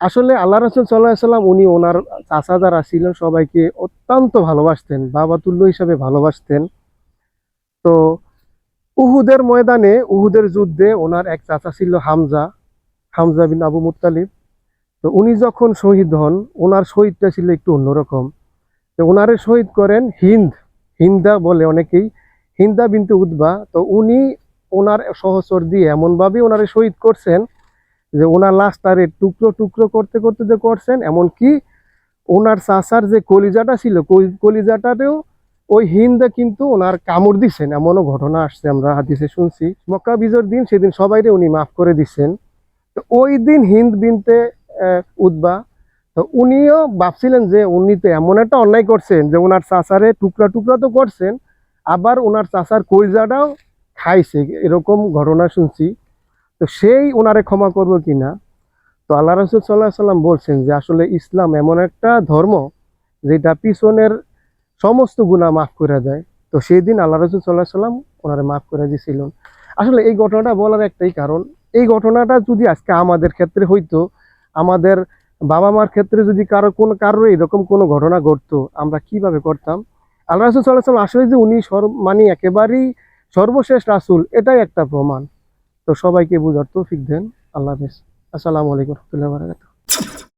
আসলে আল্লাহ রাসূল সাল্লাল্লাহু আলাইহি সাল্লাম উনি ওনার চাচা যারা ছিলেন সবাইকে অত্যন্ত ভালোবাসতেন, বাবা তুল্য হিসাবে ভালোবাসতেন। তো উহুদের ময়দানে, উহুদের যুদ্ধে ওনার এক চাচা ছিল হামজা, হামজা বিন আবু মুত্তালিব। তো উনি যখন শহীদ হন, ওনার শহীদটা ছিল একটু অন্যরকম। তো ওনারে শহীদ করেন হিন্দা বলে অনেকেই, হিন্দা বিনতে উতবা। তো উনি ওনার সহচর দিয়ে এমনভাবে ওনারে শহীদ করছেন যে ওনার লাশটারে টুকরো টুকরো করতে করতে যে করছেন, এমনকি ওনার চাচার যে কলিজাটা ছিল কলিজাটাতেও ওই হিন্দা কিন্তু ওনার কামড় দিচ্ছেন, এমনও ঘটনা আসছে, আমরা হাদিসে শুনছি। মক্কা বিজয়ের দিন সেদিন সবাইরে উনি মাফ করে দিচ্ছেন। তো ওই দিন হিন্দ বিনতে উতবা, তো উনিও ভাবছিলেন যে উনি তো এমন একটা অন্যায় করছেন যে ওনার চাচারে টুকরা টুকরা তো করছেন, আবার ওনার চাচার কলিজাটাও খাইছে, এরকম ঘটনা শুনছি। তো সেই ওনারে ক্ষমা করবো কিনা। তো আল্লাহ রাসূল সাল্লাল্লাহু আলাইহি সাল্লাম বলছেন যে আসলে ইসলাম এমন একটা ধর্ম যেটা পিছনের সমস্ত গুনাহ মাফ করে দেয়। তো সেই দিন আল্লাহ রাসূল সাল্লাল্লাহু আলাইহি সাল্লাম ওনারে মাফ করে দিয়েছিলেন। আসলে এই ঘটনাটা বলার একটাই কারণ, এই ঘটনাটা যদি আজকে আমাদের ক্ষেত্রে হইতো, আমাদের বাবা মার ক্ষেত্রে যদি কারোর এরকম কোনো ঘটনা ঘটতো, আমরা কিভাবে করতাম। আল্লাহ রাসূল সাল্লাল্লাহু আলাইহি সাল্লাম আসলে যে উনি মানে একেবারেই সর্বশেষ রাসূল, এটাই একটা প্রমাণ। তো সবাইকে বুঝার তৌফিক দেন। আল্লাহ হাফেজ। আসসালামু আলাইকুম ওয়া রাহমাতুল্লাহি ওয়া বারাকাতুহু।